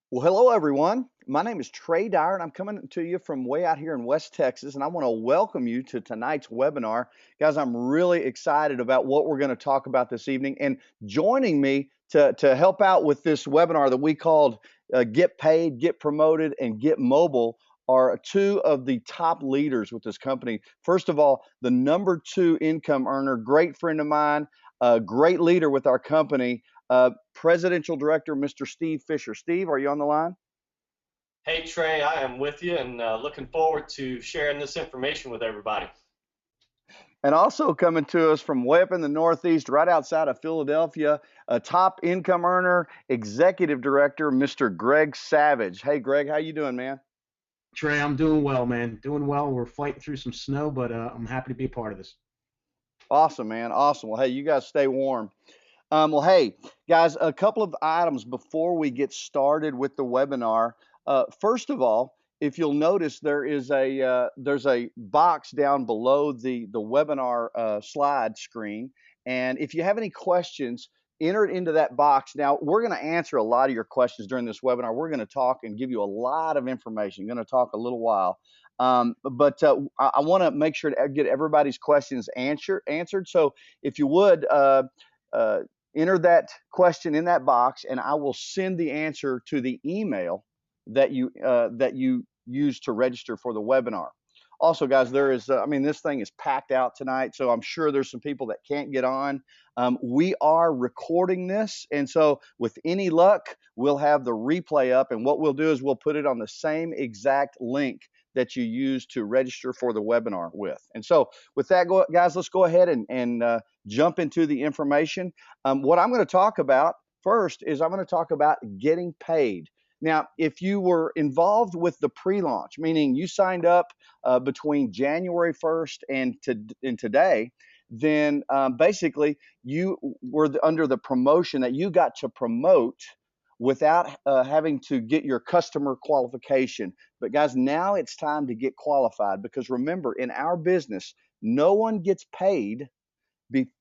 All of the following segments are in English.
Well, hello everyone. My name is Trey Dyer, and I'm coming to you from way out here in West Texas, and I want to welcome you to tonight's webinar. Guys, I'm really excited about what we're going to talk about this evening. And joining me to help out with this webinar that we called Get Paid, Get Promoted, and Get Mobile are two of the top leaders with this company. First of all, the number two income earner, great friend of mine, a great leader with our company, Presidential Director, Mr. Steve Fisher. Steve, are you on the line? Hey Trey, I am with you and looking forward to sharing this information with everybody. And also coming to us from way up in the Northeast, right outside of Philadelphia, a top income earner, Executive Director, Mr. Greg Savage. Hey, Greg, how you doing, man? Trey, I'm doing well, man. Doing well. We're fighting through some snow, but I'm happy to be a part of this. Awesome, man. Awesome. Well, hey, you guys stay warm. Well, hey, guys, a couple of items before we get started with the webinar. First of all, if you'll notice, there's a box down below the webinar slide screen, and if you have any questions, enter it into that box. Now, we're going to answer a lot of your questions during this webinar. We're going to talk and give you a lot of information. Going to talk a little while. I want to make sure to get everybody's questions answered. So if you would, uh, enter that question in that box, and I will send the answer to the email that you use to register for the webinar. Also, guys, I mean, this thing is packed out tonight, so I'm sure there's some people that can't get on. We are recording this, and so with any luck, we'll have the replay up, and what we'll do is we'll put it on the same exact link that you use to register for the webinar with. And so with that, guys, let's go ahead and jump into the information. What I'm going to talk about first is I'm going to talk about getting paid. Now, if you were involved with the pre-launch, meaning you signed up between January 1st and today, then basically you were under the promotion that you got to promote without having to get your customer qualification. But guys, now it's time to get qualified, because remember, in our business, no one gets paid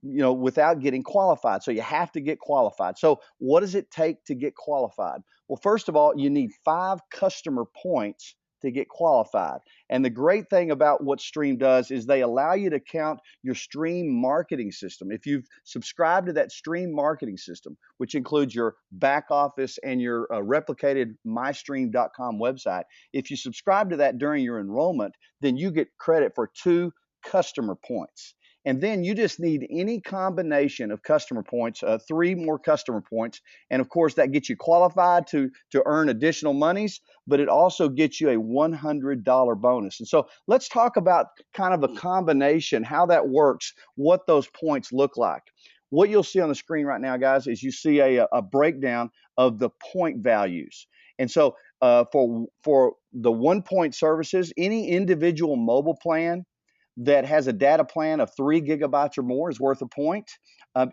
without getting qualified. So you have to get qualified. So what does it take to get qualified? Well, first of all, you need 5 customer points to get qualified. And the great thing about what Stream does is they allow you to count your Stream marketing system. If you've subscribed to that Stream marketing system, which includes your back office and your replicated mystream.com website, if you subscribe to that during your enrollment, then you get credit for 2 customer points. And then you just need any combination of customer points, 3 more customer points. And of course, that gets you qualified to earn additional monies, but it also gets you a $100 bonus. And so let's talk about kind of a combination, how that works, what those points look like. What you'll see on the screen right now, guys, is you see a breakdown of the point values. And so for the 1 point services, any individual mobile plan that has a data plan of 3 GB or more is worth a point.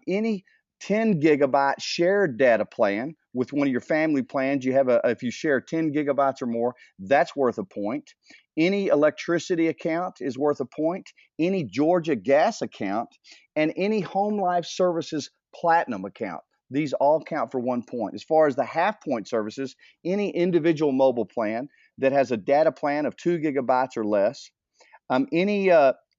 Any 10 GB shared data plan with one of your family plans, if you share 10 GB or more, that's worth a point. Any electricity account is worth a point. Any Georgia gas account, and any Home Life Services Platinum account. These all count for 1 point. As far as the half-point services, any individual mobile plan that has a data plan of 2 GB or less, any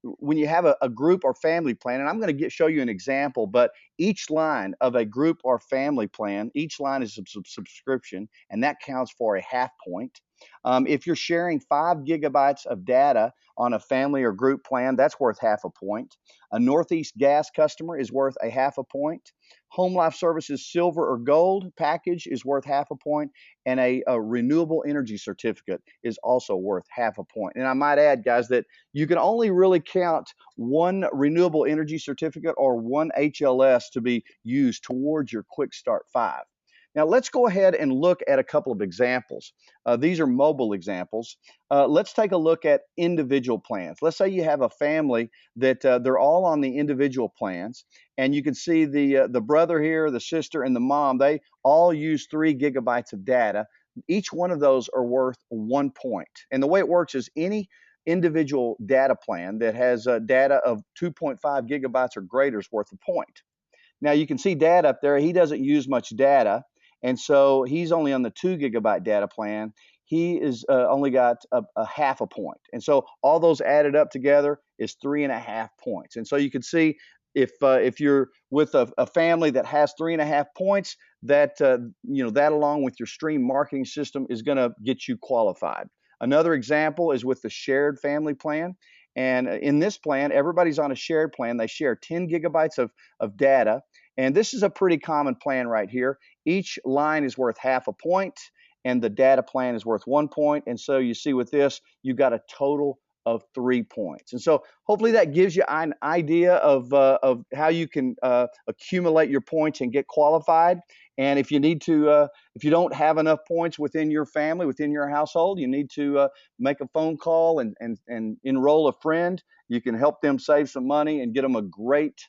when you have a group or family plan, and I'm going to show you an example, but each line of a group or family plan, each line is a subscription, and that counts for a half point. If you're sharing 5 GB of data on a family or group plan, that's worth half a point. A Northeast Gas customer is worth a half a point. Home Life Services Silver or Gold package is worth half a point, and a renewable energy certificate is also worth half a point. And I might add, guys, that you can only really count one renewable energy certificate or one HLS to be used towards your Quick Start 5. Now, let's go ahead and look at a couple of examples. These are mobile examples. Let's take a look at individual plans. Let's say you have a family that they're all on the individual plans, and you can see the brother here, the sister, and the mom. They all use 3 GB of data. Each one of those are worth 1 point. And the way it works is any individual data plan that has data of 2.5 GB or greater is worth a point. Now you can see dad up there, he doesn't use much data, And so he's only on the 2 GB data plan. He is only got a half a point. And so all those added up together is 3.5 points. And so you can see if you're with a family that has 3.5 points, that that along with your stream marketing system is going to get you qualified. Another example is with the shared family plan. And in this plan, everybody's on a shared plan. They share 10 gigabytes of data. And this is a pretty common plan right here. Each line is worth half a point, and the data plan is worth 1 point. And so you see with this, you've got a total of 3 points. And so hopefully that gives you an idea of how you can accumulate your points and get qualified. And if you need to, if you don't have enough points within your family, within your household, you need to make a phone call and enroll a friend. You can help them save some money and get them a great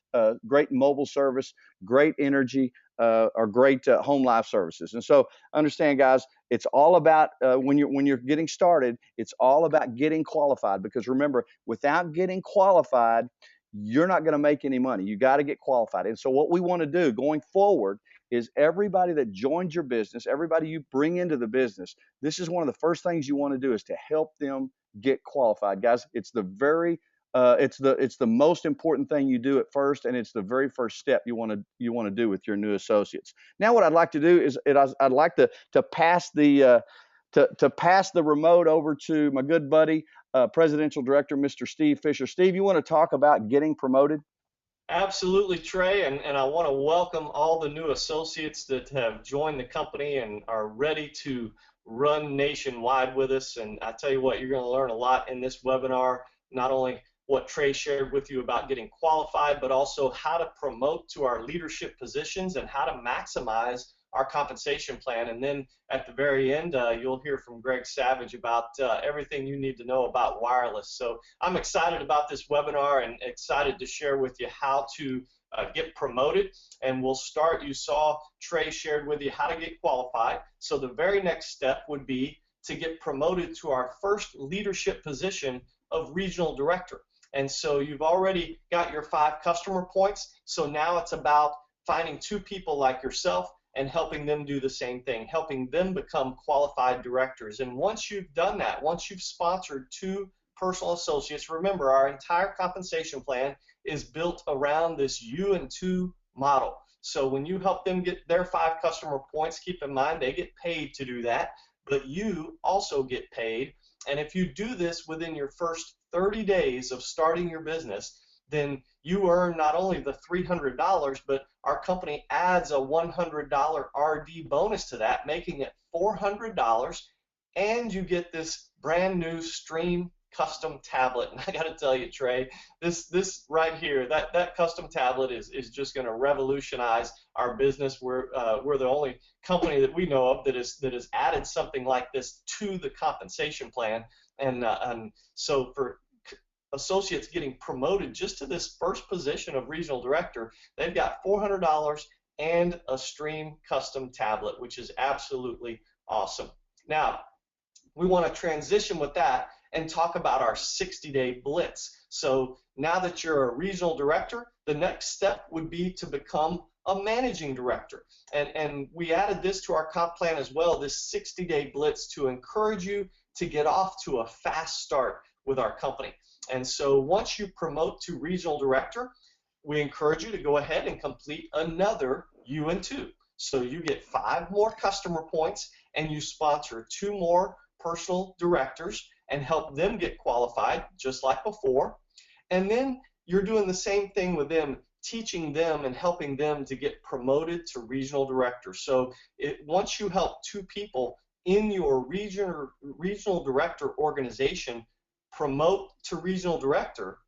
mobile service, great energy, or great home life services. And so understand, guys, it's all about when you're getting started, it's all about getting qualified, because remember, without getting qualified, you're not going to make any money. You got to get qualified. And so what we want to do going forward is everybody that joins your business, everybody you bring into the business, this is one of the first things you want to do is to help them get qualified. Guys, it's it's the most important thing you do at first, and it's the very first step you want to do with your new associates. Now, what I'd like to do is I'd like to pass the pass the remote over to my good buddy, Presidential Director, Mr. Steve Fisher. Steve, you want to talk about getting promoted? Absolutely, Trey, and I want to welcome all the new associates that have joined the company and are ready to run nationwide with us. And I tell you what, you're going to learn a lot in this webinar, not only what Trey shared with you about getting qualified, but also how to promote to our leadership positions and how to maximize our compensation plan. And then at the very end, you'll hear from Greg Savage about everything you need to know about wireless. So I'm excited about this webinar and excited to share with you how to get promoted. And we'll start, you saw Trey shared with you how to get qualified. So the very next step would be to get promoted to our first leadership position of regional director. And so you've already got your 5 customer points. So now it's about finding 2 people like yourself and helping them do the same thing, helping them become qualified directors. And once you've done that, once you've sponsored 2 personal associates, remember our entire compensation plan is built around this U and 2 model. So when you help them get their 5 customer points, keep in mind they get paid to do that, but you also get paid. And if you do this within your first 30 days of starting your business, then you earn not only the $300, but our company adds a $100 RD bonus to that, making it $400, and you get this brand new Stream custom tablet. And I got to tell you, Trey, this right here, that custom tablet is just going to revolutionize our business. We're the only company that we know of that has added something like this to the compensation plan, and so for associates getting promoted just to this first position of regional director, they've got $400 and a Stream custom tablet, which is absolutely awesome. Now, we want to transition with that and talk about our 60-day blitz. So now that you're a regional director, the next step would be to become a managing director. And we added this to our comp plan as well, this 60-day blitz, to encourage you to get off to a fast start with our company. And so once you promote to regional director, we encourage you to go ahead and complete another UN2. So you get 5 more customer points and you sponsor 2 more personal directors and help them get qualified just like before. And then you're doing the same thing with them, teaching them and helping them to get promoted to regional director. So once you help 2 people in your regional director organization promote to regional director,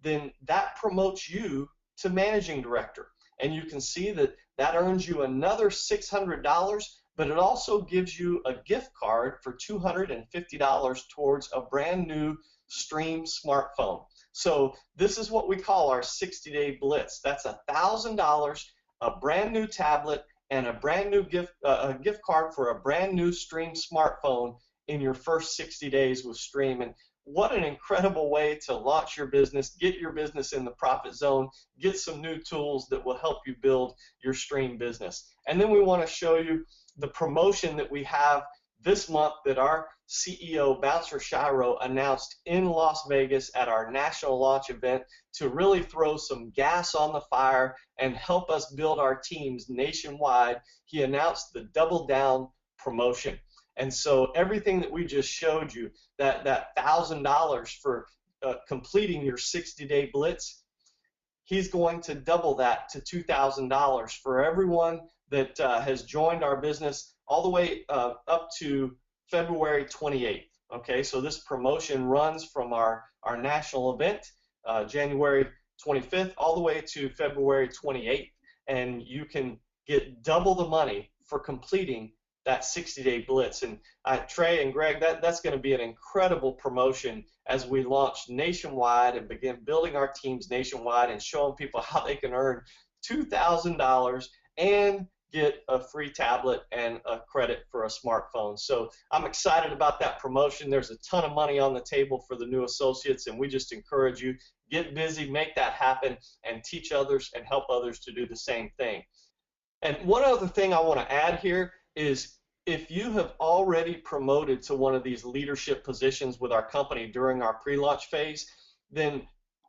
then that promotes you to managing director. And you can see that that earns you another $600, but it also gives you a gift card for $250 towards a brand new Stream smartphone. So this is what we call our 60-day blitz. That's $1,000, a brand new tablet, and a brand new gift card for a brand new Stream smartphone in your first 60 days with Stream. And what an incredible way to launch your business, get your business in the profit zone, get some new tools that will help you build your Stream business. And then we want to show you the promotion that we have this month that our CEO, Bouncer Shiro, announced in Las Vegas at our national launch event to really throw some gas on the fire and help us build our teams nationwide. He announced the Double Down promotion. And so everything that we just showed you, that $1,000 for completing your 60-day blitz, he's going to double that to $2,000 for everyone that has joined our business all the way up to February 28th. Okay, so this promotion runs from our national event, January 25th, all the way to February 28th, and you can get double the money for completing that 60-day blitz. And Trey and Greg, that's going to be an incredible promotion as we launch nationwide and begin building our teams nationwide and showing people how they can earn $2,000 and get a free tablet and a credit for a smartphone. So I'm excited about that promotion. There's a ton of money on the table for the new associates, and we just encourage you, get busy, make that happen, and teach others and help others to do the same thing. And one other thing I want to add here is if you have already promoted to one of these leadership positions with our company during our pre-launch phase, then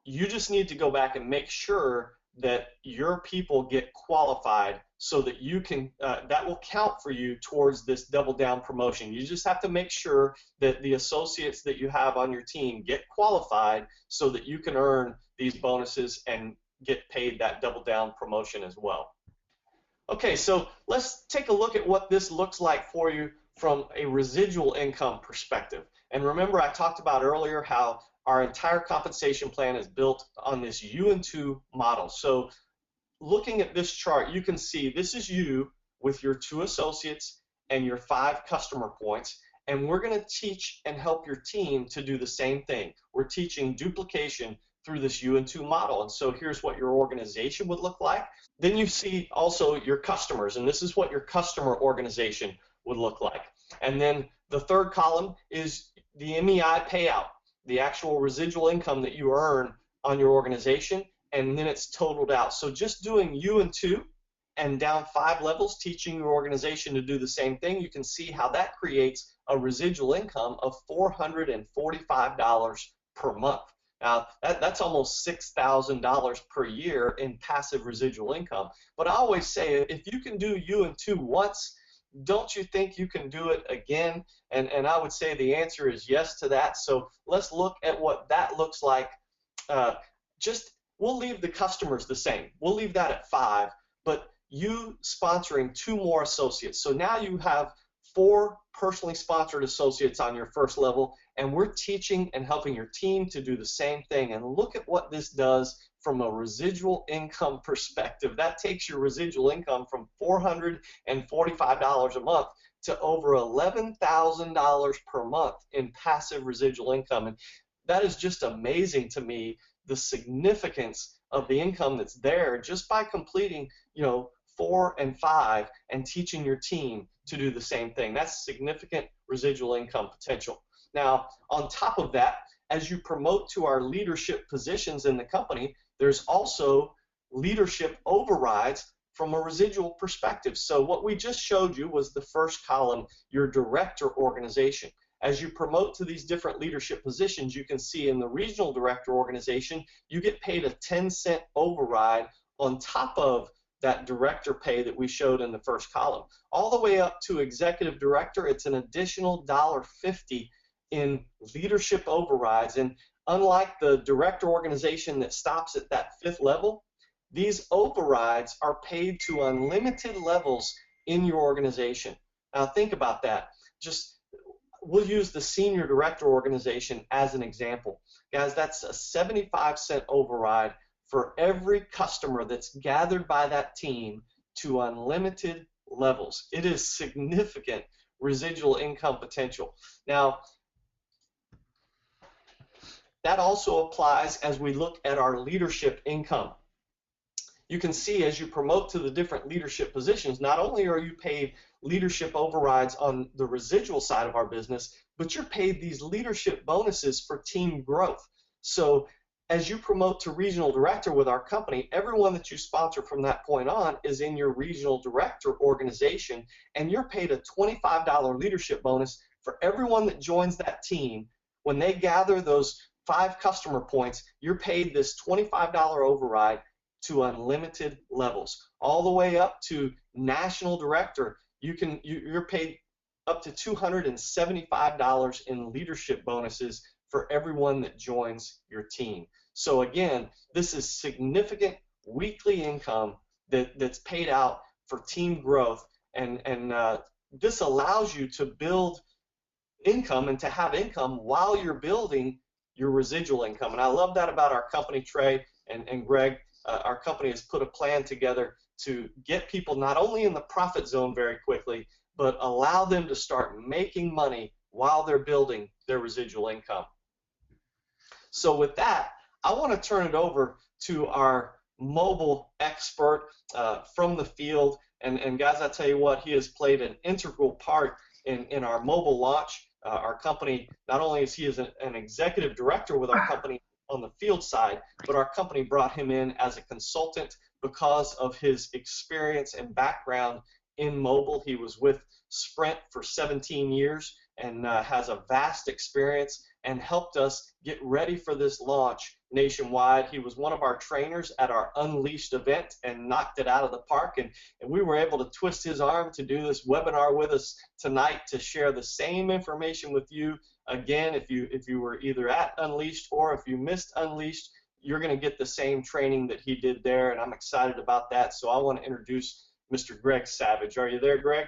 you just need to go back and make sure that your people get qualified so that you can, that will count for you towards this double down promotion. You just have to make sure that the associates that you have on your team get qualified so that you can earn these bonuses and get paid that double down promotion as well. Okay, so let's take a look at what this looks like for you from a residual income perspective. And remember, I talked about earlier how our entire compensation plan is built on this U&2 model. So looking at this chart, you can see this is you with your 2 associates and your 5 customer points. And we're going to teach and help your team to do the same thing. We're teaching duplication through this U&2 model. And so here's what your organization would look like. Then you see also your customers, and this is what your customer organization would look like. And then the third column is the MEI payout, the actual residual income that you earn on your organization, and then it's totaled out. So just doing U&2 and down 5 levels, teaching your organization to do the same thing, you can see how that creates a residual income of $445 per month. Now, that's almost $6,000 per year in passive residual income. But I always say, if you can do U&2 once, don't you think you can do it again? And I would say the answer is yes to that. So let's look at what that looks like. We'll leave the customers the same. We'll leave that at 5, but you sponsoring 2 more associates. So now you have 4 personally sponsored associates on your first level, and we're teaching and helping your team to do the same thing. And look at what this does from a residual income perspective. That takes your residual income from $445 a month to over $11,000 per month in passive residual income. And that is just amazing to me, the significance of the income that's there just by completing, 4 and 5 and teaching your team to do the same thing. That's significant residual income potential. Now, on top of that, as you promote to our leadership positions in the company, there's also leadership overrides from a residual perspective. So what we just showed you was the first column, your director organization. As you promote to these different leadership positions, you can see in the regional director organization, you get paid a 10-cent override on top of that director pay that we showed in the first column. All the way up to executive director, it's an additional $1.50 in leadership overrides. And unlike the director organization that stops at that 5th level, these overrides are paid to unlimited levels in your organization. Now think about that. We'll use the senior director organization as an example. Guys, that's a 75-cent override for every customer that's gathered by that team to unlimited levels. It is significant residual income potential. Now, that also applies as we look at our leadership income. You can see as you promote to the different leadership positions, not only are you paid leadership overrides on the residual side of our business, but you're paid these leadership bonuses for team growth. So as you promote to regional director with our company, everyone that you sponsor from that point on is in your regional director organization, and you're paid a $25 leadership bonus for everyone that joins that team. When they gather those 5 customer points, you're paid this $25 override to unlimited levels, all the way up to national director. You're paid up to $275 in leadership bonuses for everyone that joins your team. So again, this is significant weekly income that's paid out for team growth, and this allows you to build income and to have income while you're building your residual income. And I love that about our company, Trey and Greg. Our company has put a plan together to get people not only in the profit zone very quickly, but allow them to start making money while they're building their residual income. So with that, I want to turn it over to our mobile expert from the field. And guys, I tell you what, he has played an integral part in our mobile launch. Our company, not only is he an executive director with our company on the field side, but our company brought him in as a consultant because of his experience and background in mobile. He was with Sprint for 17 years and has a vast experience and helped us get ready for this launch nationwide. He was one of our trainers at our Unleashed event and knocked it out of the park, and we were able to twist his arm to do this webinar with us tonight to share the same information with you. Again, if you were either at Unleashed or if you missed Unleashed, you're going to get the same training that he did there, and I'm excited about that. So I want to introduce Mr. Greg Savage. Are you there, Greg?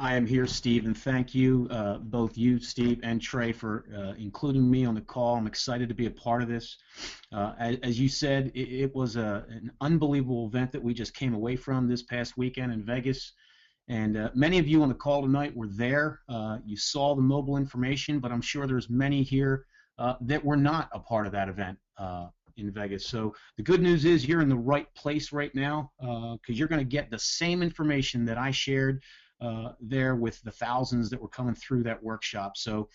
I am here, Steve, and thank you, both you, Steve, and Trey, for including me on the call. I'm excited to be a part of this. As you said, it was an unbelievable event that we just came away from this past weekend in Vegas. And many of you on the call tonight were there. You saw the mobile information, but I'm sure there's many here that were not a part of that event in Vegas. So the good news is you're in the right place right now because you're going to get the same information that I shared there with the thousands that were coming through that workshop. So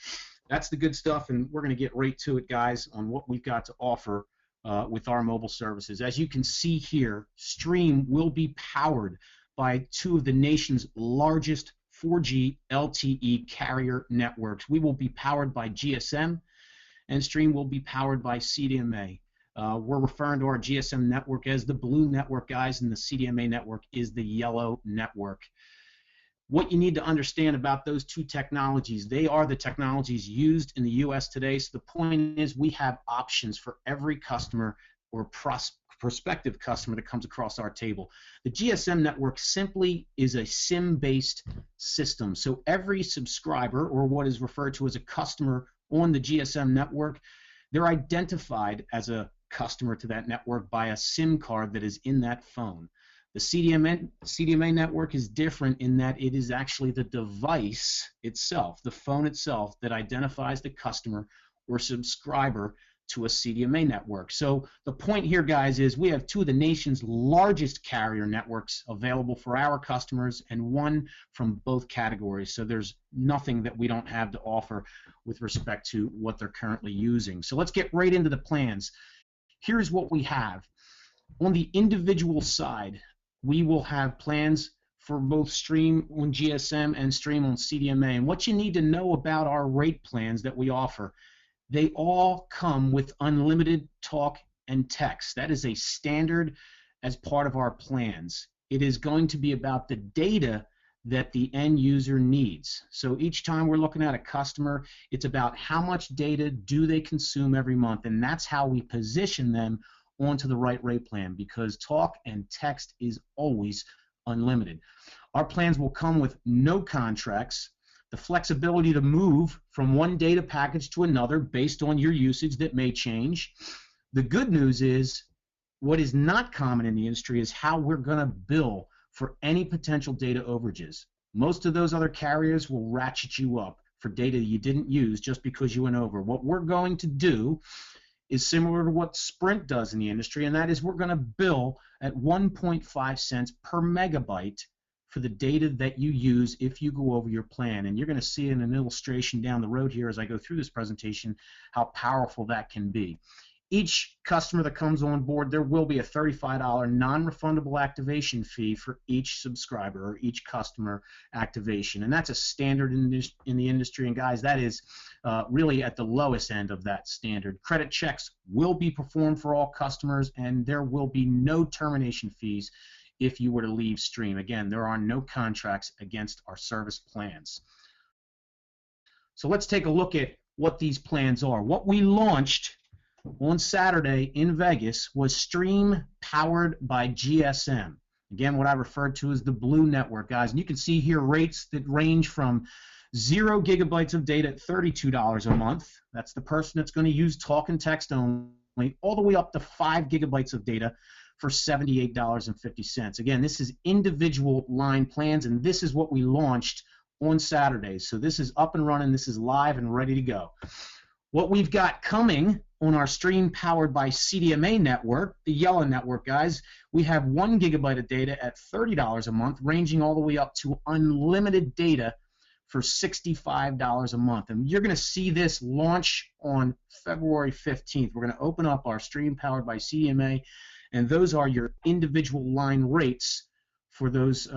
that's the good stuff, and we're going to get right to it, guys, on what we've got to offer with our mobile services. As you can see here, Stream will be powered by 2 of the nation's largest 4G LTE carrier networks. We will be powered by GSM, and Stream will be powered by CDMA. We're referring to our GSM network as the blue network, guys, and the CDMA network is the yellow network. What you need to understand about those 2 technologies, they are the technologies used in the U.S. today. So the point is we have options for every customer or prospective customer that comes across our table. The GSM network simply is a SIM-based system. So every subscriber, or what is referred to as a customer on the GSM network, they're identified as a customer to that network by a SIM card that is in that phone. The CDMA network is different in that it is actually the device itself, the phone itself, that identifies the customer or subscriber to a CDMA network. So the point here, guys, is we have 2 of the nation's largest carrier networks available for our customers and 1 from both categories. So there's nothing that we don't have to offer with respect to what they're currently using. So let's get right into the plans. Here's what we have. On the individual side, we will have plans for both Stream on GSM and Stream on CDMA. And what you need to know about our rate plans that we offer, they all come with unlimited talk and text. That is a standard as part of our plans. It is going to be about the data that the end user needs. So each time we're looking at a customer, it's about how much data do they consume every month, and that's how we position them onto the right rate plan, because talk and text is always unlimited. Our plans will come with no contracts, the flexibility to move from one data package to another based on your usage that may change. The good news is what is not common in the industry is how we're going to bill for any potential data overages. Most of those other carriers will ratchet you up for data you didn't use just because you went over. What we're going to do is similar to what Sprint does in the industry, and that is we're going to bill at 1.5 cents per megabyte for the data that you use if you go over your plan. And you're going to see in an illustration down the road here as I go through this presentation how powerful that can be. each customer that comes on board, there will be a $35 non-refundable activation fee for each subscriber or each customer activation. And that's a standard in the industry. And guys, that is really at the lowest end of that standard. Credit checks will be performed for all customers, and there will be no termination fees if you were to leave Stream. Again, there are no contracts against our service plans. So let's take a look at what these plans are. What we launched on Saturday in Vegas was Stream powered by GSM. Again, what I referred to as the Blue Network, guys. And you can see here rates that range from 0 gigabytes of data at $32 a month. That's the person that's going to use talk and text only, all the way up to 5 gigabytes of data for $78.50. Again, this is individual line plans, and this is what we launched on Saturday. So this is up and running. This is live and ready to go. What we've got coming on our Stream powered by CDMA network, the yellow network, guys, we have 1 gigabyte of data at $30 a month, ranging all the way up to unlimited data for $65 a month. And you're going to see this launch on February 15th. We're going to open up our Stream powered by CDMA, and those are your individual line rates for those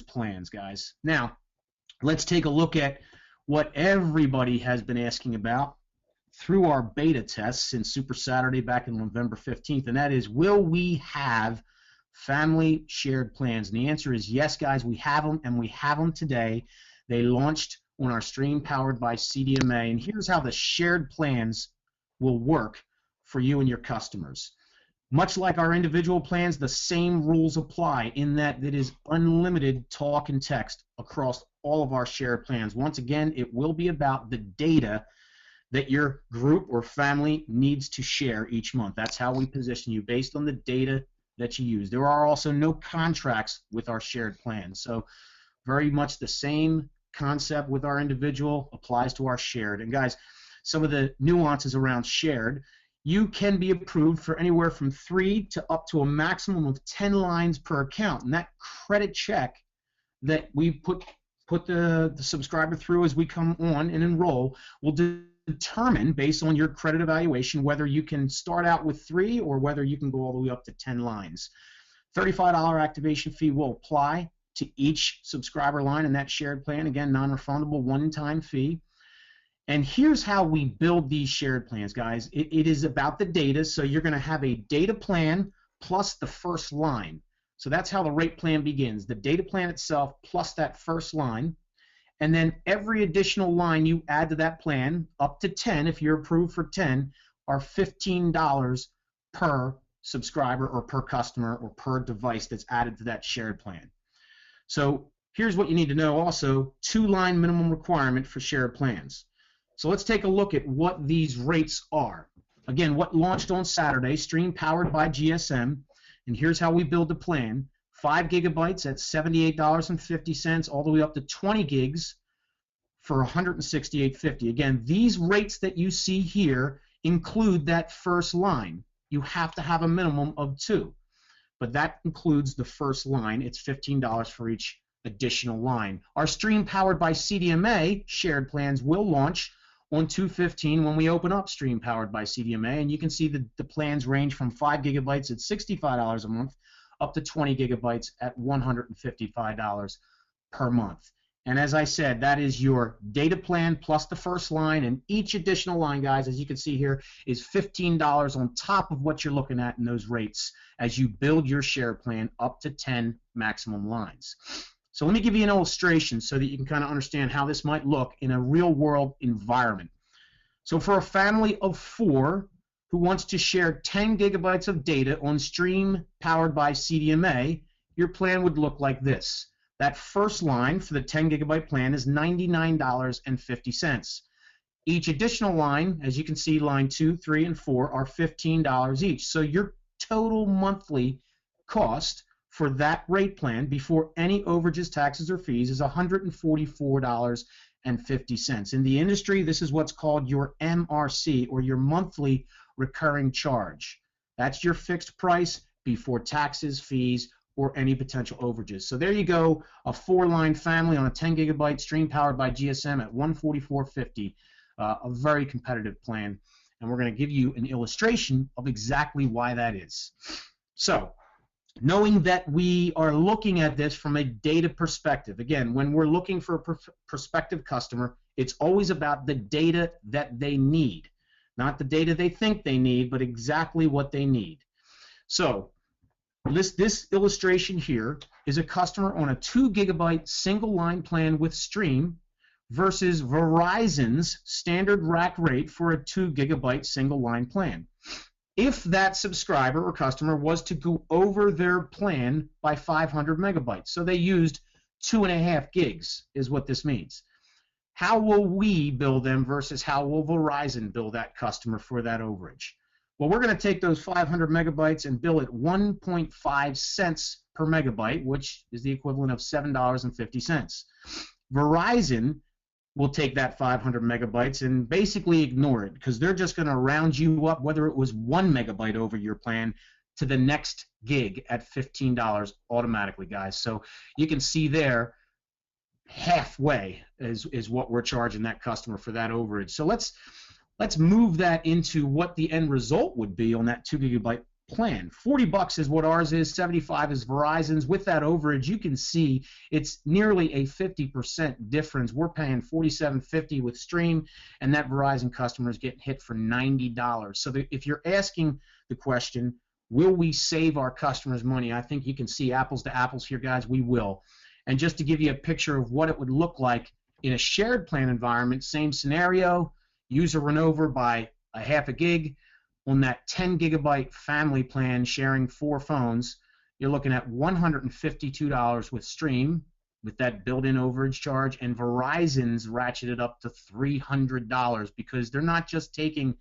plans, guys. Now, let's take a look at what everybody has been asking about through our beta tests since Super Saturday back in November 15th, and that is, will we have family shared plans? And the answer is yes, guys, we have them, and we have them today. They launched on our Stream powered by CDMA, and here's how the shared plans will work for you and your customers. Much like our individual plans, the same rules apply in that it is unlimited talk and text across all of our shared plans. Once again, it will be about the data that your group or family needs to share each month. That's how we position you, based on the data that you use. There are also no contracts with our shared plans. So very much the same concept with our individual applies to our shared. And guys, some of the nuances around shared: you can be approved for anywhere from 3 to up to a maximum of 10 lines per account. And that credit check that we put the subscriber through as we come on and enroll will determine, based on your credit evaluation, whether you can start out with 3 or whether you can go all the way up to 10 lines. $35 activation fee will apply to each subscriber line in that shared plan. Again, non-refundable, one-time fee. And here's how we build these shared plans, guys. It is about the data, so you're going to have a data plan plus the first line. So that's how the rate plan begins, the data plan itself plus that first line. And then every additional line you add to that plan, up to 10, if you're approved for 10, are $15 per subscriber or per customer or per device that's added to that shared plan. So here's what you need to know also: 2-line minimum requirement for shared plans. So let's take a look at what these rates are. Again, what launched on Saturday, Stream powered by GSM, and here's how we build the plan. 5 gigabytes at $78.50, all the way up to 20 gigs for $168.50. Again, these rates that you see here include that first line. You have to have a minimum of 2, but that includes the first line. It's $15 for each additional line. Our Stream powered by CDMA shared plans will launch on 2/15 when we open up Stream powered by CDMA, and you can see the plans range from 5 gigabytes at $65 a month up to 20 gigabytes at $155 per month. And as I said, that is your data plan plus the first line, and each additional line, guys, as you can see here, is $15 on top of what you're looking at in those rates as you build your share plan up to 10 maximum lines. So let me give you an illustration so that you can kind of understand how this might look in a real-world environment. So for a family of 4 who wants to share 10 gigabytes of data on Stream powered by CDMA, your plan would look like this. That first line for the 10 gigabyte plan is $99.50. Each additional line, as you can see, line 2, 3, and 4 are $15 each. So your total monthly cost for that rate plan before any overages, taxes, or fees is $144.50. In the industry, this is what's called your MRC, or your monthly recurring charge. That's your fixed price before taxes, fees, or any potential overages. So there you go, a 4-line family on a 10 gigabyte Stream powered by GSM at $144.50, a very competitive plan. And we're going to give you an illustration of exactly why that is. So, knowing that we are looking at this from a data perspective, again, when we're looking for a prospective customer, it's always about the data that they need, not the data they think they need, but exactly what they need. So this illustration here is a customer on a 2 GB single line plan with Stream versus Verizon's standard rack rate for a 2 GB single line plan. If that subscriber or customer was to go over their plan by 500 megabytes, so they used 2.5 gigs is what this means. How will we bill them versus how will Verizon bill that customer for that overage? Well, we're going to take those 500 megabytes and bill it 1.5 cents per megabyte, which is the equivalent of $7.50. Verizon will take that 500 megabytes and basically ignore it because they're just going to round you up, whether it was 1 megabyte over your plan, to the next gig at $15 automatically, guys. So you can see there halfway is what we're charging that customer for that overage. So let's move that into what the end result would be on that 2 gigabyte plan. $40 is what ours is, $75 is Verizon's. With that overage, you can see it's nearly a 50% difference. We're paying $47.50 with Stream, and that Verizon customer is getting hit for $90. So if you're asking the question, will we save our customers money? I think you can see apples to apples here, guys. We will. And just to give you a picture of what it would look like in a shared plan environment, same scenario, user run over by a half a gig. On that 10 gigabyte family plan sharing 4 phones, you're looking at $152 with Stream with that built-in overage charge, and Verizon's ratcheted up to $300 because they're not just taking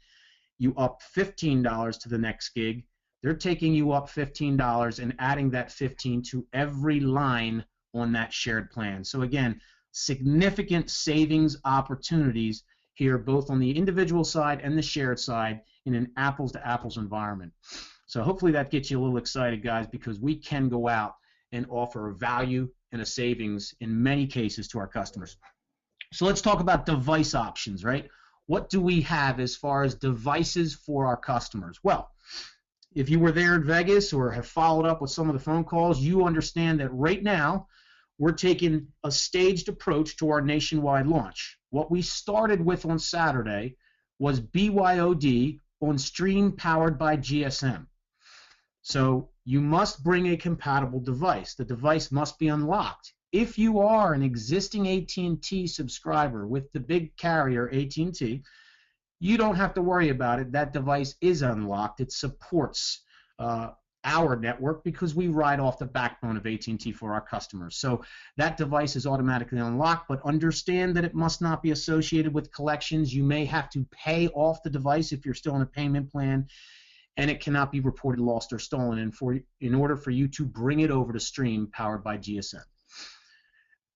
you up $15 to the next gig, they're taking you up $15 and adding that 15 to every line on that shared plan. So again, significant savings opportunities here, both on the individual side and the shared side, in an apples-to-apples environment. So hopefully that gets you a little excited, guys, because we can go out and offer a value and a savings in many cases to our customers. So let's talk about device options, right? What do we have as far as devices for our customers? Well, if you were there in Vegas or have followed up with some of the phone calls, you understand that right now we're taking a staged approach to our nationwide launch. What we started with on Saturday was BYOD on Stream powered by GSM. So you must bring a compatible device. The device must be unlocked. If you are an existing AT&T subscriber with the big carrier AT&T, you don't have to worry about it. That device is unlocked. It supports our network because we ride off the backbone of AT&T for our customers. So that device is automatically unlocked, but understand that it must not be associated with collections. You may have to pay off the device if you're still in a payment plan, and it cannot be reported lost or stolen in order for you to bring it over to Stream powered by GSM.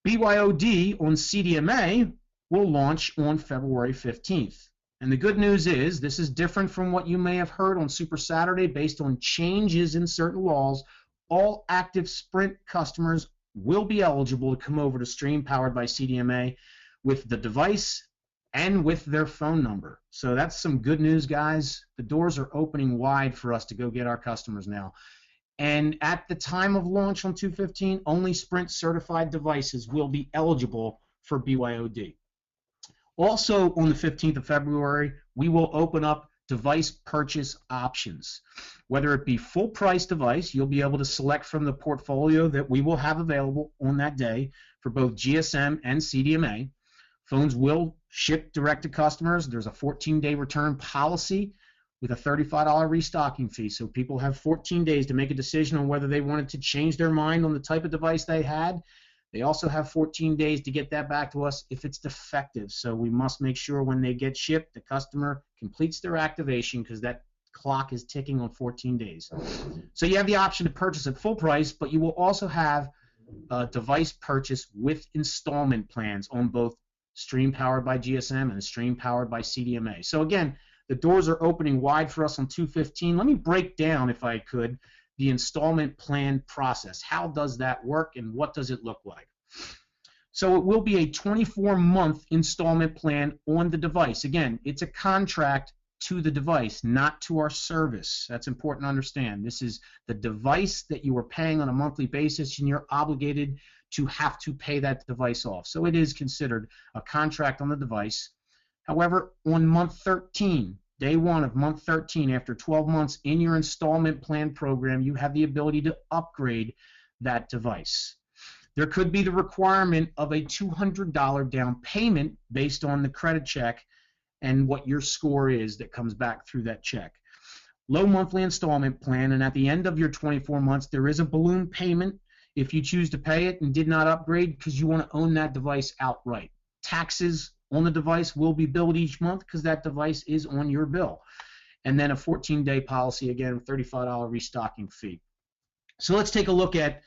BYOD on CDMA will launch on February 15th. And the good news is this is different from what you may have heard on Super Saturday based on changes in certain laws. All active Sprint customers will be eligible to come over to Stream powered by CDMA with the device and with their phone number. So that's some good news, guys. The doors are opening wide for us to go get our customers now. And at the time of launch on 2/15, only Sprint certified devices will be eligible for BYOD. Also, on the 15th of February, we will open up device purchase options. Whether it be full price device, you'll be able to select from the portfolio that we will have available on that day for both GSM and CDMA. Phones will ship direct to customers. There's a 14-day return policy with a $35 restocking fee. So people have 14 days to make a decision on whether they wanted to change their mind on the type of device they had. They also have 14 days to get that back to us if it's defective. So we must make sure when they get shipped, the customer completes their activation because that clock is ticking on 14 days. So you have the option to purchase at full price, but you will also have a device purchase with installment plans on both Stream powered by GSM and Stream powered by CDMA. So again, the doors are opening wide for us on 2/15. Let me break down, if I could, the installment plan process. How does that work and what does it look like? So it will be a 24-month installment plan on the device. Again, it's a contract to the device, not to our service. That's important to understand. This is the device that you are paying on a monthly basis, and you're obligated to have to pay that device off. So it is considered a contract on the device. However, on month 13, day one of month 13, after 12 months in your installment plan program, you have the ability to upgrade that device. There could be the requirement of a $200 down payment based on the credit check and what your score is that comes back through that check. Low monthly installment plan, and at the end of your 24 months, there is a balloon payment if you choose to pay it and did not upgrade because you want to own that device outright. Taxes on the device will be billed each month because that device is on your bill. And then a 14-day policy, again, $35 restocking fee. So let's take a look at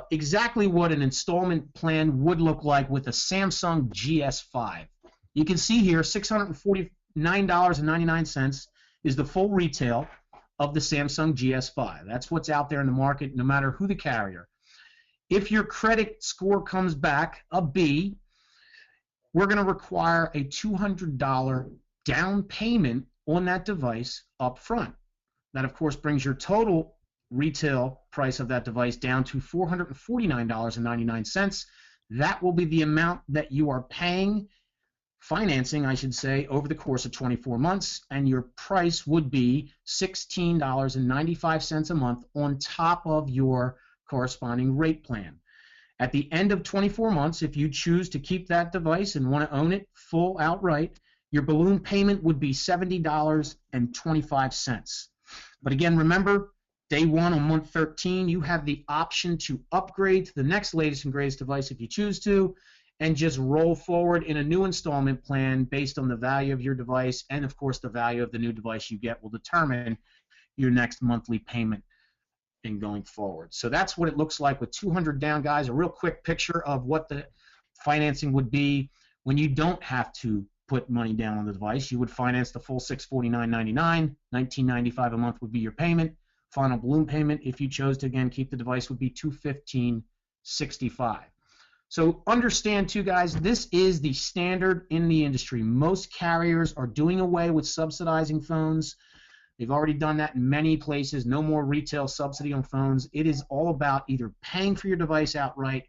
exactly what an installment plan would look like with a Samsung GS5. You can see here $649.99 is the full retail of the Samsung GS5. That's what's out there in the market, no matter who the carrier. If your credit score comes back a B, we're going to require a $200 down payment on that device up front. That, of course, brings your total retail price of that device down to $449.99. That will be the amount that you are paying, financing, I should say, over the course of 24 months, and your price would be $16.95 a month on top of your corresponding rate plan. At the end of 24 months, if you choose to keep that device and want to own it full outright, your balloon payment would be $70.25. But again, remember, day one on month 13, you have the option to upgrade to the next latest and greatest device if you choose to, and just roll forward in a new installment plan based on the value of your device, and of course the value of the new device you get will determine your next monthly payment in going forward. So that's what it looks like with 200 down, guys. A real quick picture of what the financing would be when you don't have to put money down on the device. You would finance the full $649.99, $19.95 a month would be your payment. Final balloon payment, if you chose to again keep the device, would be $215.65. So understand too, guys, this is the standard in the industry. Most carriers are doing away with subsidizing phones. They've already done that in many places. No more retail subsidy on phones. It is all about either paying for your device outright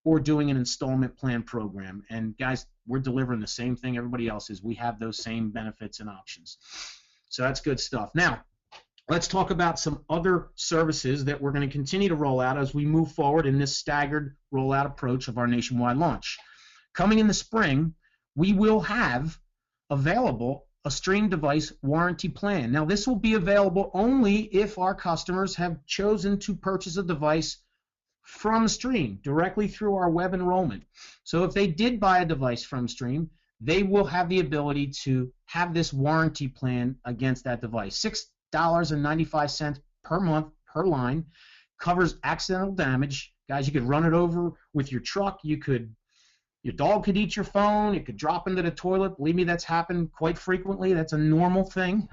or doing an installment plan program. And guys, we're delivering the same thing everybody else is. We have those same benefits and options. So that's good stuff. Now, let's talk about some other services that we're going to continue to roll out as we move forward in this staggered rollout approach of our nationwide launch. Coming in the spring, we will have available a Stream device warranty plan. Now, this will be available only if our customers have chosen to purchase a device from Stream directly through our web enrollment. So if they did buy a device from Stream, they will have the ability to have this warranty plan against that device. $6.95 per month per line, covers accidental damage. Guys, you could run it over with your truck. Your dog could eat your phone. It could drop into the toilet. Believe me, that's happened quite frequently. That's a normal thing.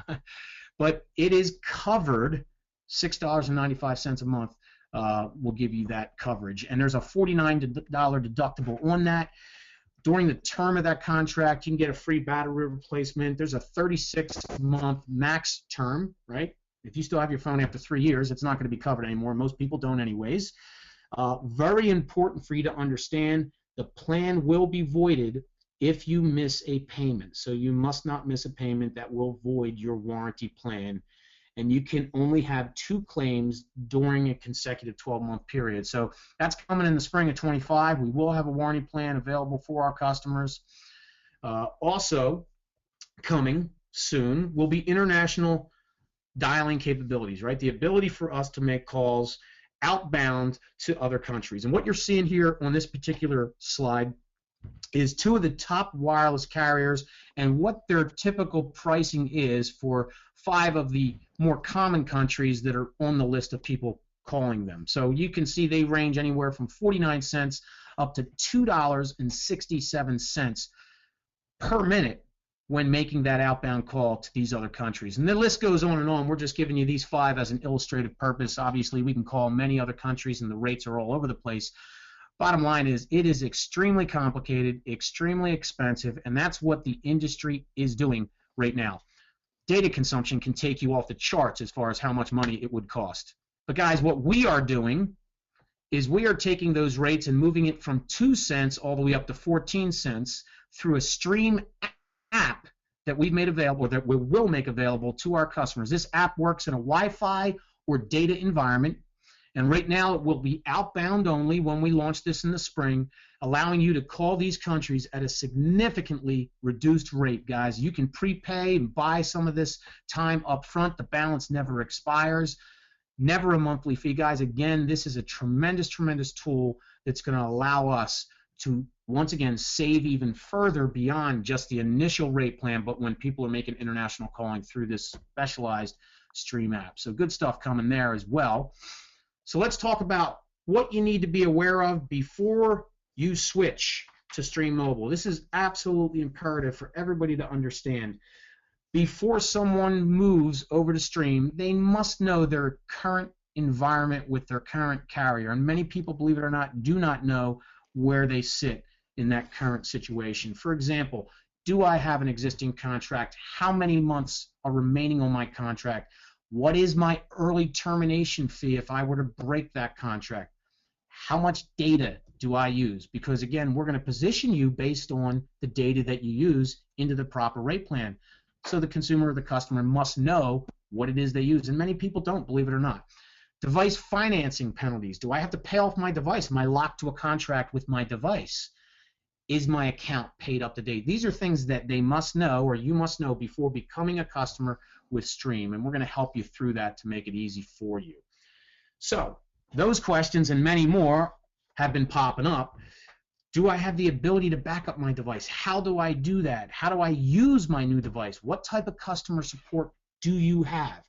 But it is covered. $6.95 a month will give you that coverage. And there's a $49 deductible on that. During the term of that contract, you can get a free battery replacement. There's a 36-month max term, right? If you still have your phone after 3 years, it's not going to be covered anymore. Most people don't anyways. Very important for you to understand, the plan will be voided if you miss a payment. So you must not miss a payment. That will void your warranty plan. And you can only have 2 claims during a consecutive 12-month period. So that's coming in the spring of 25. We will have a warranty plan available for our customers. Also coming soon will be international dialing capabilities, right? The ability for us to make calls outbound to other countries. And what you're seeing here on this particular slide is 2 of the top wireless carriers and what their typical pricing is for 5 of the more common countries that are on the list of people calling them. So you can see they range anywhere from 49 cents up to $2.67 per minute when making that outbound call to these other countries. And the list goes on and on. We're just giving you these 5 as an illustrative purpose. Obviously, we can call many other countries, and the rates are all over the place. Bottom line is, it is extremely complicated, extremely expensive, and that's what the industry is doing right now. data consumption can take you off the charts as far as how much money it would cost. But guys, what we are doing is we are taking those rates and moving it from 2 cents all the way up to 14 cents through a Stream app that we've made available, or that we will make available to our customers. This app works in a Wi-Fi or data environment, and right now it will be outbound only when we launch this in the spring, allowing you to call these countries at a significantly reduced rate, guys. You can prepay and buy some of this time up front. The balance never expires. Never a monthly fee, guys. Again, this is a tremendous, tremendous tool that's going to allow us to, once again, save even further beyond just the initial rate plan, but when people are making international calling through this specialized Stream app. So good stuff coming there as well. So let's talk about what you need to be aware of before you switch to Stream Mobile. This is absolutely imperative for everybody to understand. Before someone moves over to Stream, they must know their current environment with their current carrier. And many people, believe it or not, do not know where they sit in that current situation. For example, do I have an existing contract? How many months are remaining on my contract? What is my early termination fee if I were to break that contract? How much data do I use? Because again, we're going to position you based on the data that you use into the proper rate plan. So the consumer or the customer must know what it is they use. And many people don't, believe it or not. Device financing penalties. Do I have to pay off my device? Am I locked to a contract with my device? Is my account paid up to date? These are things that they must know, or you must know, before becoming a customer with Stream. And we're going to help you through that to make it easy for you. So those questions and many more have been popping up. Do I have the ability to back up my device? How do I do that? How do I use my new device? What type of customer support do you have?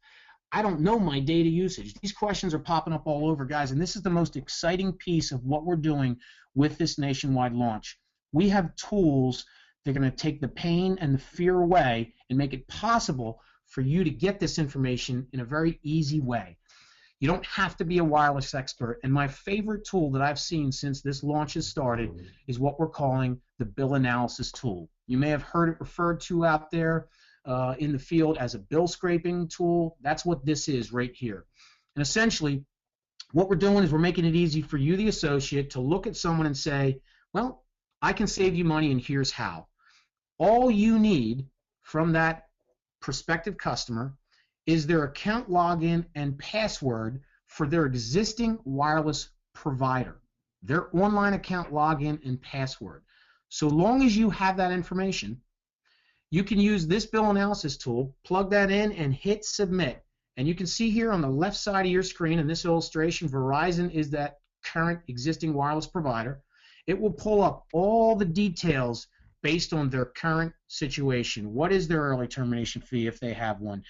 I don't know my data usage. These questions are popping up all over, guys, and this is the most exciting piece of what we're doing with this nationwide launch. We have tools that are going to take the pain and the fear away and make it possible for you to get this information in a very easy way. You don't have to be a wireless expert, and my favorite tool that I've seen since this launch has started is what we're calling the bill analysis tool. You may have heard it referred to out there in the field as a bill scraping tool. That's what this is right here. And essentially, what we're doing is we're making it easy for you, the associate, to look at someone and say, well, I can save you money, and here's how. All you need from that prospective customer is their account login and password for their existing wireless provider, their online account login and password. So long as you have that information, you can use this bill analysis tool, plug that in, and hit submit. And you can see here on the left side of your screen in this illustration, Verizon is that current existing wireless provider. It will pull up all the details based on their current situation. What is their early termination fee if they have one?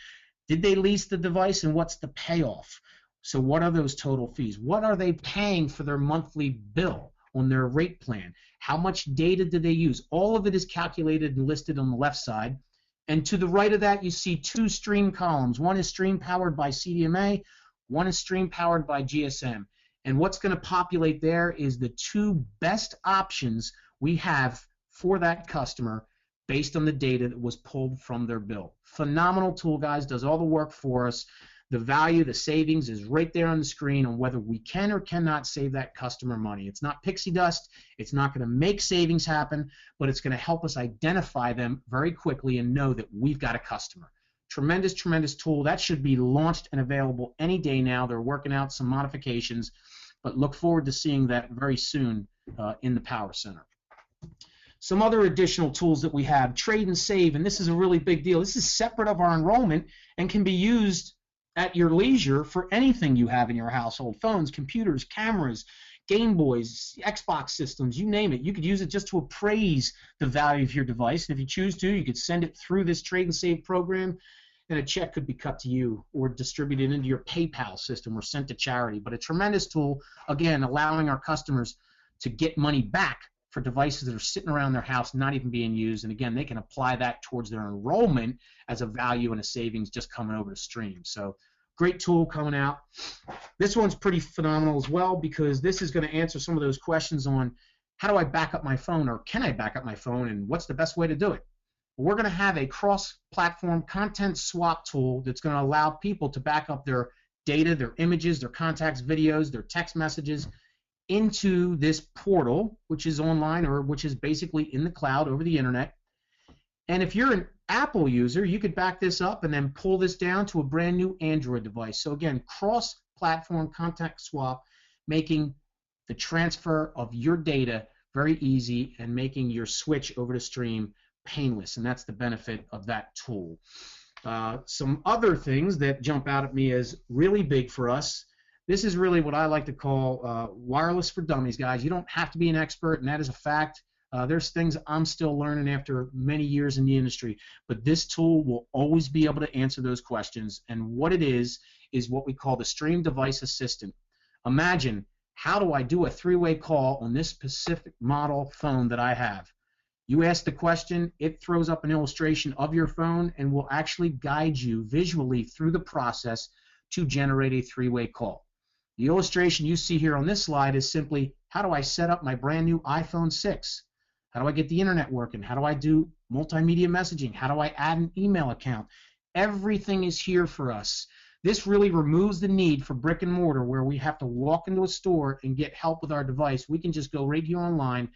Did they lease the device, and what's the payoff? So what are those total fees? What are they paying for their monthly bill on their rate plan? How much data do they use? All of it is calculated and listed on the left side. And to the right of that, you see two Stream columns. One is Stream powered by CDMA. One is Stream powered by GSM. And what's going to populate there is the two best options we have for that customer based on the data that was pulled from their bill. Phenomenal tool, guys, does all the work for us. The value, the savings is right there on the screen on whether we can or cannot save that customer money. It's not pixie dust. It's not going to make savings happen, but it's going to help us identify them very quickly and know that we've got a customer. Tremendous, tremendous tool. That should be launched and available any day now. They're working out some modifications, but look forward to seeing that very soon in the Power Center. Some other additional tools that we have, Trade and Save, and this is a really big deal. This is separate of our enrollment and can be used at your leisure for anything you have in your household: phones, computers, cameras, Game Boys, Xbox systems, you name it. You could use it just to appraise the value of your device, and if you choose to, you could send it through this Trade and Save program, and a check could be cut to you or distributed into your PayPal system or sent to charity. But a tremendous tool, again, allowing our customers to get money back for devices that are sitting around their house not even being used. And again, they can apply that towards their enrollment as a value and a savings just coming over to Stream. So great tool coming out. This one's pretty phenomenal as well, because this is going to answer some of those questions on how do I back up my phone, or can I back up my phone, and what's the best way to do it? We're going to have a cross-platform content swap tool that's going to allow people to back up their data, their images, their contacts, videos, their text messages into this portal, which is online or which is basically in the cloud over the internet. And if you're an Apple user, you could back this up and then pull this down to a brand new Android device. So again, cross-platform contact swap, making the transfer of your data very easy and making your switch over to Stream painless. And that's the benefit of that tool. Some other things that jump out at me as really big for us. This is really what I like to call wireless for dummies, guys. You don't have to be an expert, and that is a fact. There's things I'm still learning after many years in the industry, but this tool will always be able to answer those questions. And what it is what we call the Stream Device Assistant. Imagine, how do I do a three-way call on this specific model phone that I have? You ask the question, it throws up an illustration of your phone and will actually guide you visually through the process to generate a three-way call. The illustration you see here on this slide is simply, how do I set up my brand new iPhone 6? How do I get the internet working? How do I do multimedia messaging? How do I add an email account? Everything is here for us. This really removes the need for brick and mortar where we have to walk into a store and get help with our device. We can just go right here online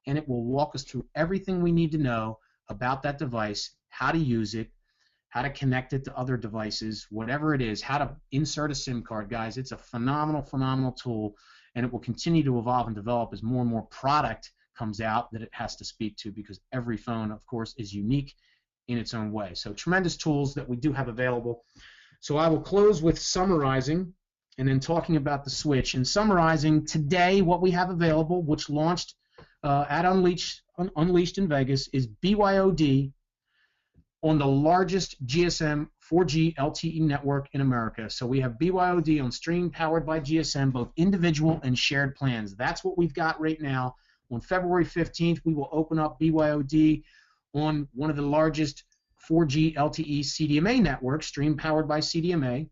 and it will walk us through everything we need to know about that device, how to use it, how to connect it to other devices, whatever it is, how to insert a SIM card, guys. It's a phenomenal, phenomenal tool, and it will continue to evolve and develop as more and more product comes out that it has to speak to, because every phone, of course, is unique in its own way. So tremendous tools that we do have available. So I will close with summarizing and then talking about the switch. And summarizing today what we have available, which launched at Unleashed in Vegas, is BYOD on the largest GSM 4G LTE network in America. So we have BYOD on Stream powered by GSM, both individual and shared plans. That's what we've got right now. On February 15th, we will open up BYOD on one of the largest 4G LTE CDMA networks, Stream powered by CDMA,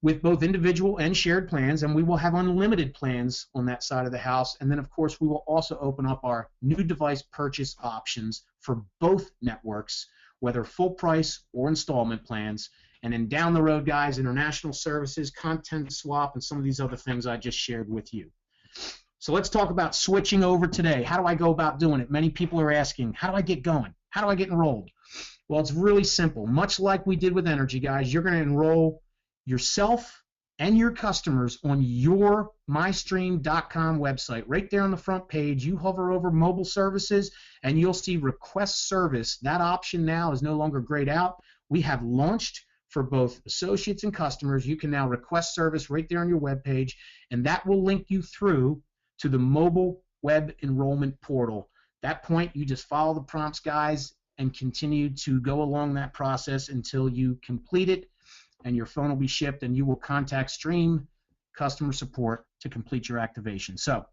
with both individual and shared plans, and we will have unlimited plans on that side of the house. And then, of course, we will also open up our new device purchase options for both networks, whether full price or installment plans. And then down the road, guys, international services, content swap, and some of these other things I just shared with you. So let's talk about switching over today. How do I go about doing it? Many people are asking, how do I get going? How do I get enrolled? Well, it's really simple. Much like we did with Energy, guys, you're going to enroll yourself and your customers on your mystream.com website. Right there on the front page, you hover over mobile services and you'll see request service. That option now is no longer grayed out. We have launched for both associates and customers. You can now request service right there on your web page, and that will link you through to the mobile web enrollment portal. At that point, you just follow the prompts, guys, and continue to go along that process until you complete it, and your phone will be shipped, and you will contact Stream customer support to complete your activation. So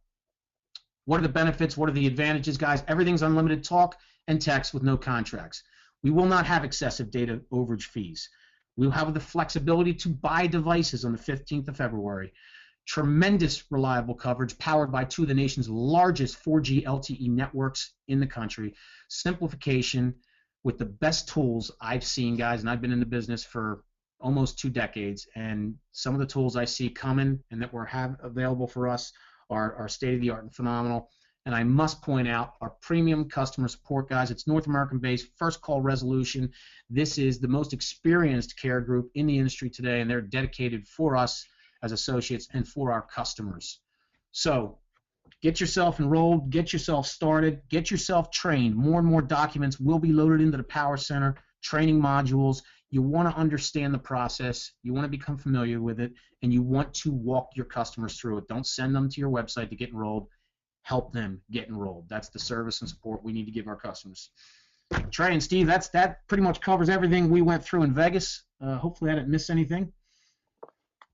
what are the benefits? What are the advantages, guys? Everything's unlimited talk and text with no contracts. We will not have excessive data overage fees. We'll have the flexibility to buy devices on the 15th of February. Tremendous reliable coverage powered by two of the nation's largest 4G LTE networks in the country. Simplification with the best tools I've seen, guys, and I've been in the business for almost 2 decades, and some of the tools I see coming and that we're have available for us are state-of-the-art and phenomenal. And I must point out our premium customer support, guys. It's North American-based, first call resolution. This is the most experienced care group in the industry today, and they're dedicated for us as associates and for our customers. So get yourself enrolled, get yourself started, get yourself trained. More and more documents will be loaded into the Power Center, training modules. You want to understand the process, you want to become familiar with it, and you want to walk your customers through it. Don't send them to your website to get enrolled. Help them get enrolled. That's the service and support we need to give our customers. Trey and Steve, that pretty much covers everything we went through in Vegas. Hopefully I didn't miss anything.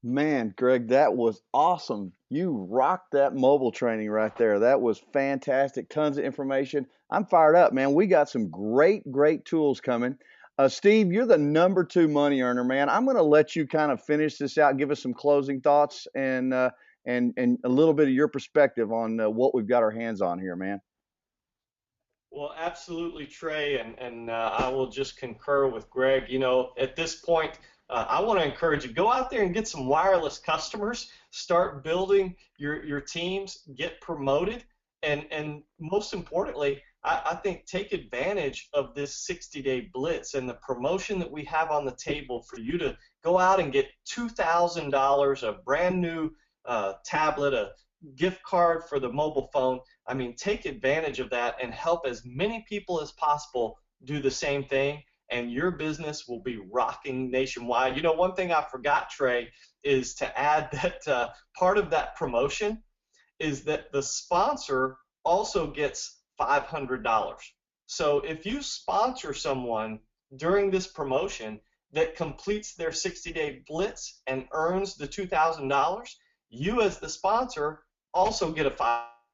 Man, Greg, that was awesome. You rocked that mobile training right there. That was fantastic. Tons of information. I'm fired up, man. We got some great tools coming. Steve, you're the #2 money earner, man. I'm going to let you kind of finish this out, give us some closing thoughts and a little bit of your perspective on what we've got our hands on here, man. Well, absolutely, Trey, and I will just concur with Greg. You know, at this point, I want to encourage you, go out there and get some wireless customers, start building your teams, get promoted, and most importantly, I think take advantage of this 60-day blitz and the promotion that we have on the table for you to go out and get $2,000, a brand new tablet, a gift card for the mobile phone. I mean, take advantage of that and help as many people as possible do the same thing, and your business will be rocking nationwide. You know, one thing I forgot, Trey, is to add that part of that promotion is that the sponsor also gets $500. So if you sponsor someone during this promotion that completes their 60-day blitz and earns the $2,000, you as the sponsor also get a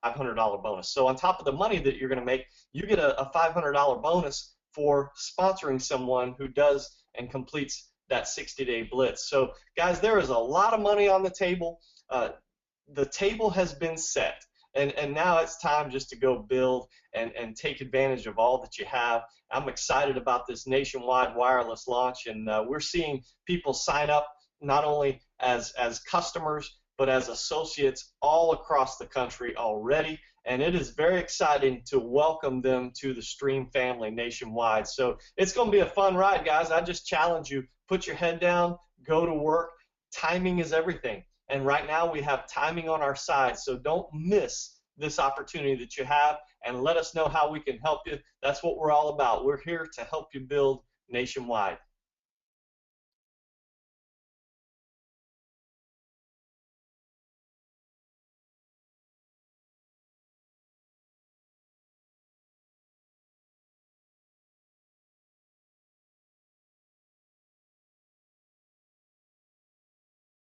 $500 bonus. So on top of the money that you're going to make, you get a $500 bonus for sponsoring someone who does and completes that 60-day blitz. So guys, there is a lot of money on the table. The table has been set. And now it's time just to go build and take advantage of all that you have. I'm excited about this nationwide wireless launch, and we're seeing people sign up not only as customers, but as associates all across the country already. And it is very exciting to welcome them to the Stream family nationwide. So it's going to be a fun ride, guys. I just challenge you, put your head down, go to work. Timing is everything. And right now we have timing on our side, so don't miss this opportunity that you have, and let us know how we can help you. That's what we're all about. We're here to help you build nationwide.